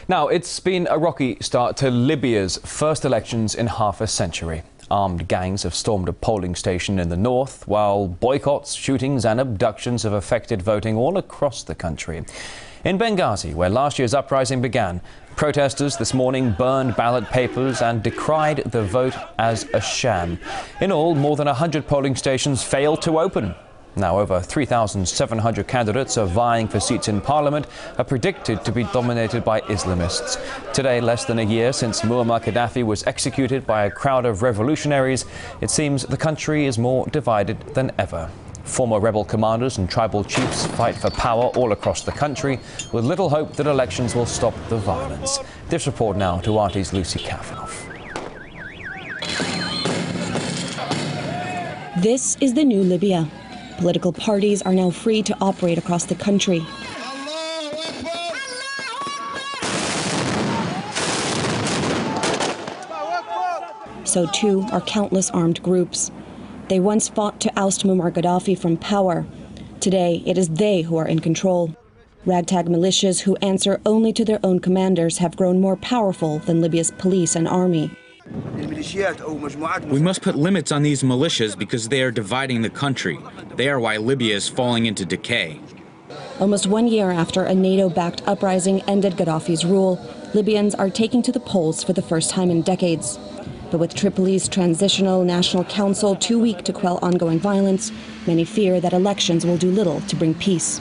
Now, it's been a rocky start to Libya's first elections in half a century. Armed gangs have stormed a polling station in the north, while boycotts, shootings and abductions have affected voting all across the country. In Benghazi, where last year's uprising began, protesters this morning burned ballot papers and decried the vote as a sham. In all, more than 100 polling stations failed to open. Now, over 3,700 candidates are vying for seats in parliament, are predicted to be dominated by Islamists. Today, less than a year since Muammar Gaddafi was executed by a crowd of revolutionaries, it seems the country is more divided than ever. Former rebel commanders and tribal chiefs fight for power all across the country, with little hope that elections will stop the violence. This report now to RT's Lucy Kafanov. This is the new Libya. Political parties are now free to operate across the country. So too are countless armed groups. They once fought to oust Muammar Gaddafi from power. Today, it is they who are in control. Ragtag militias who answer only to their own commanders have grown more powerful than Libya's police and army. We must put limits on these militias because they are dividing the country. They are why Libya is falling into decay. Almost 1 year after a NATO-backed uprising ended Gaddafi's rule, Libyans are taking to the polls for the first time in decades. But with Tripoli's Transitional National Council too weak to quell ongoing violence, many fear that elections will do little to bring peace.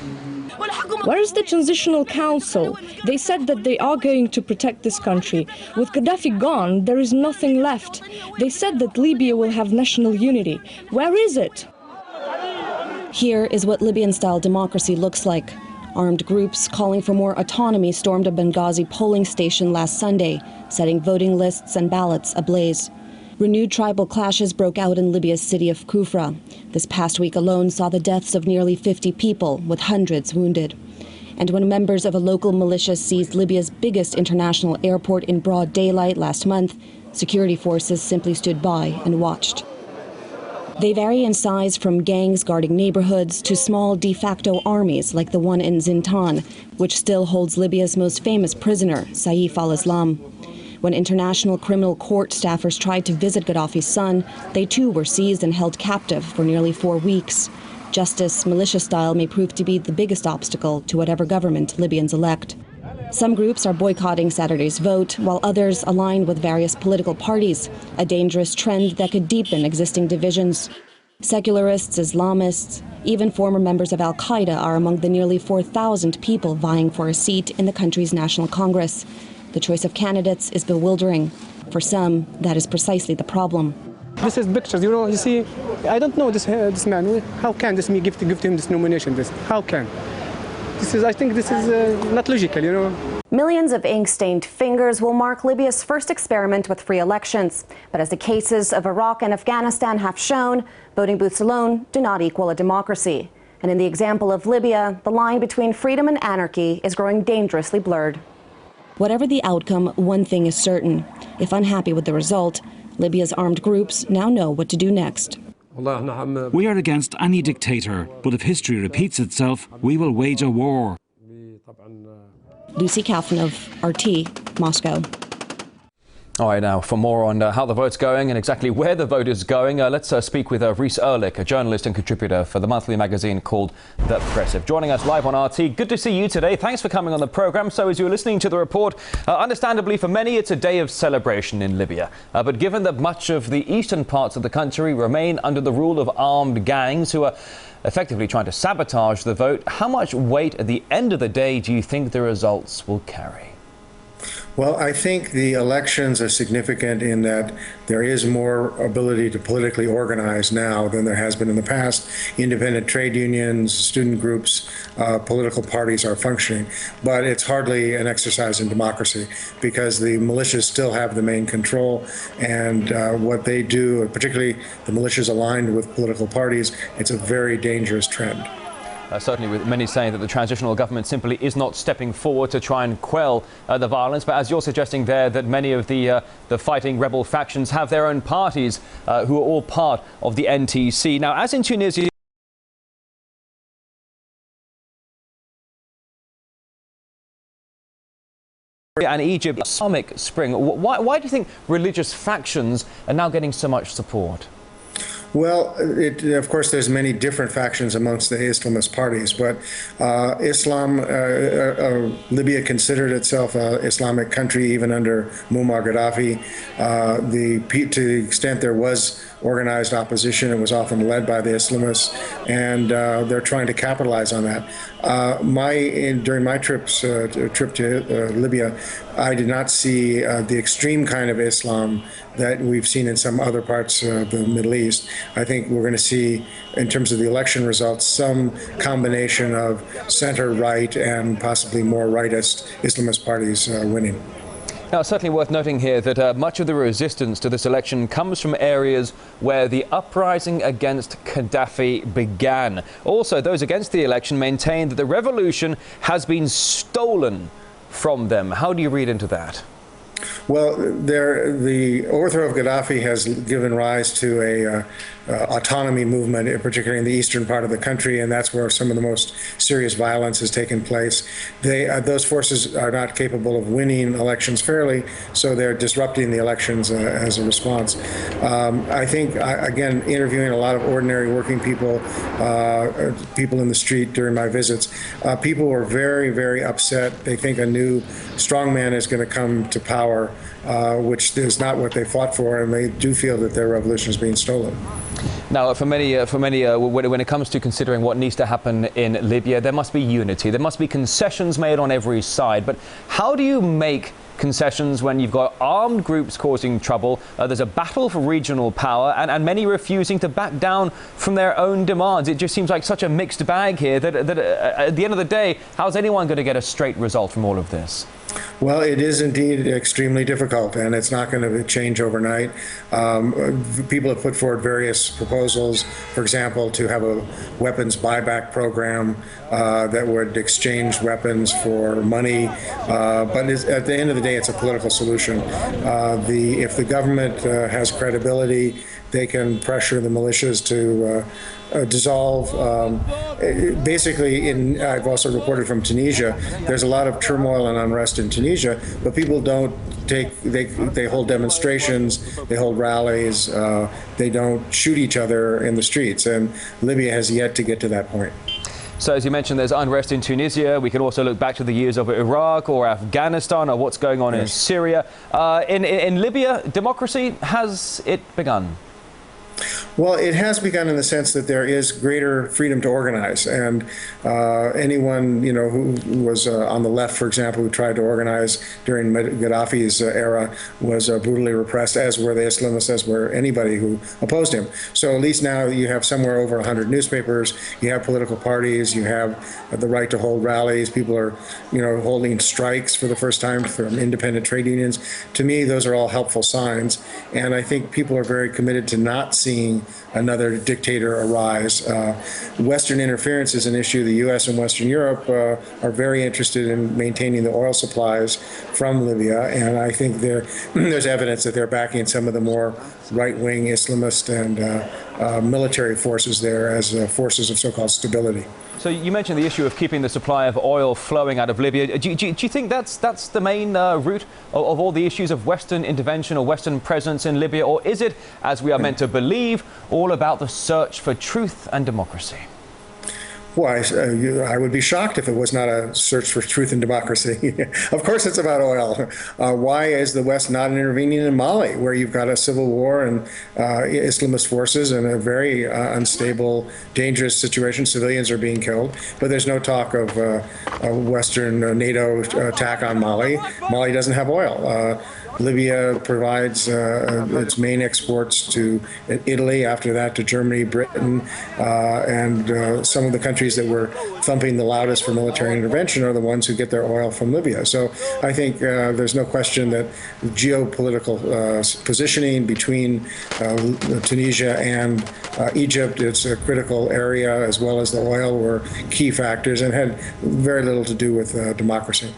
Where is the Transitional Council? They said that they are going to protect this country. With Gaddafi gone, there is nothing left. They said that Libya will have national unity. Where is it? Here is what Libyan-style democracy looks like. Armed groups calling for more autonomy stormed a Benghazi polling station last Sunday, setting voting lists and ballots ablaze. Renewed tribal clashes broke out in Libya's city of Kufra. This past week alone saw the deaths of nearly 50 people, with hundreds wounded. And when members of a local militia seized Libya's biggest international airport in broad daylight last month, security forces simply stood by and watched. They vary in size from gangs guarding neighborhoods to small de facto armies like the one in Zintan, which still holds Libya's most famous prisoner, Saif al-Islam. When International Criminal Court staffers tried to visit Gaddafi's son, they too were seized and held captive for nearly 4 weeks. Justice, militia style, may prove to be the biggest obstacle to whatever government Libyans elect. Some groups are boycotting Saturday's vote, while others align with various political parties, a dangerous trend that could deepen existing divisions. Secularists, Islamists, even former members of Al-quada are among the nearly 4,000 people vying for a seat in the country's National Congress. The choice of candidates is bewildering. For some, that is precisely the problem. This is pictures, you see, I don't know this man. How can this me give to him this nomination? How can? I think this is not logical, Millions of ink-stained fingers will mark Libya's first experiment with free elections. But as the cases of Iraq and Afghanistan have shown, voting booths alone do not equal a democracy. And in the example of Libya, the line between freedom and anarchy is growing dangerously blurred. Whatever the outcome, one thing is certain. If unhappy with the result, Libya's armed groups now know what to do next. We are against any dictator, but if history repeats itself, we will wage a war. Lucy Kafanov, RT, Moscow. All right, now for more on how the vote's going and exactly where the vote is going, let's speak with Reese Ehrlich, a journalist and contributor for the monthly magazine called The Progressive, joining us live on RT. Good to see you today. Thanks for coming on the programme. So as you were listening to the report, understandably for many it's a day of celebration in Libya. But given that much of the eastern parts of the country remain under the rule of armed gangs who are effectively trying to sabotage the vote, how much weight at the end of the day do you think the results will carry? Well, I think the elections are significant in that there is more ability to politically organize now than there has been in the past. Independent trade unions, student groups, political parties are functioning. But it's hardly an exercise in democracy because the militias still have the main control. And what they do, particularly the militias aligned with political parties, it's a very dangerous trend. Certainly with many saying that the transitional government simply is not stepping forward to try and quell the violence. But as you're suggesting there, that many of the fighting rebel factions have their own parties who are all part of the NTC. Now, as in Tunisia, and Egypt, Islamic Spring. Why do you think religious factions are now getting so much support? Well, of course, there's many different factions amongst the Islamist parties, but Libya considered itself an Islamic country even under Muammar Gaddafi. To the extent there was organized opposition, it was often led by the Islamists, and they're trying to capitalize on that. During my trip to Libya, I did not see the extreme kind of Islam that we've seen in some other parts of the Middle East. I think we're going to see, in terms of the election results, some combination of center-right and possibly more rightist Islamist parties winning. Now, it's certainly worth noting here that much of the resistance to this election comes from areas where the uprising against Gaddafi began. Also, those against the election maintain that the revolution has been stolen from them. How do you read into that? Well, the overthrow of Gaddafi has given rise to a autonomy movement, particularly in the eastern part of the country, and that's where some of the most serious violence has taken place. Those forces are not capable of winning elections fairly, so they're disrupting the elections as a response. I think, again, interviewing a lot of ordinary working people, people in the street during my visits, people were very, very upset. They think a new strongman is going to come to power, which is not what they fought for, and they do feel that their revolution is being stolen. Now, for many, when it comes to considering what needs to happen in Libya, there must be unity. There must be concessions made on every side. But how do you make concessions when you've got armed groups causing trouble, there's a battle for regional power, and many refusing to back down from their own demands? It just seems like such a mixed bag here that at the end of the day, how's anyone going to get a straight result from all of this? Well, it is indeed extremely difficult, and it's not going to change overnight. People have put forward various proposals, for example, to have a weapons buyback program that would exchange weapons for money. But at the end of the day, it's a political solution. If the government has credibility, they can pressure the militias to dissolve. Basically, I've also reported from Tunisia, there's a lot of turmoil and unrest in Tunisia, but people don't they hold demonstrations, they hold rallies, they don't shoot each other in the streets, and Libya has yet to get to that point. So, as you mentioned, there's unrest in Tunisia. We can also look back to the years of Iraq or Afghanistan, or what's going on in Syria. In Libya, democracy, has it begun? Well, it has begun in the sense that there is greater freedom to organize, and anyone who was on the left, for example, who tried to organize during Gaddafi's era was brutally repressed, as were the Islamists, as were anybody who opposed him. So at least now you have somewhere over 100 newspapers, you have political parties, you have the right to hold rallies. People are holding strikes for the first time from independent trade unions. To me, those are all helpful signs, and I think people are very committed to not seeing another dictator arise. Western interference is an issue. The U.S. and Western Europe are very interested in maintaining the oil supplies from Libya, and I think there's evidence that they're backing some of the more right-wing Islamist and military forces there as forces of so-called stability. So you mentioned the issue of keeping the supply of oil flowing out of Libya. Do you think that's the main root of all the issues of Western intervention or Western presence in Libya? Or is it, as we are meant to believe, all about the search for truth and democracy? Well, I would be shocked if it was not a search for truth and democracy. Of course it's about oil. Why is the West not intervening in Mali, where you've got a civil war and Islamist forces and a very unstable, dangerous situation? Civilians are being killed, but there's no talk of a Western NATO attack on Mali. Mali doesn't have oil. Libya provides its main exports to Italy, after that to Germany, Britain, and some of the countries that were thumping the loudest for military intervention are the ones who get their oil from Libya. So I think there's no question that geopolitical positioning between Tunisia and Egypt, it's a critical area, as well as the oil, were key factors and had very little to do with democracy.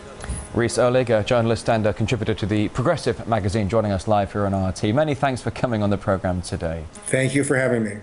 Reese Erlich, a journalist and a contributor to the Progressive magazine, joining us live here on RT. Many thanks for coming on the program today. Thank you for having me.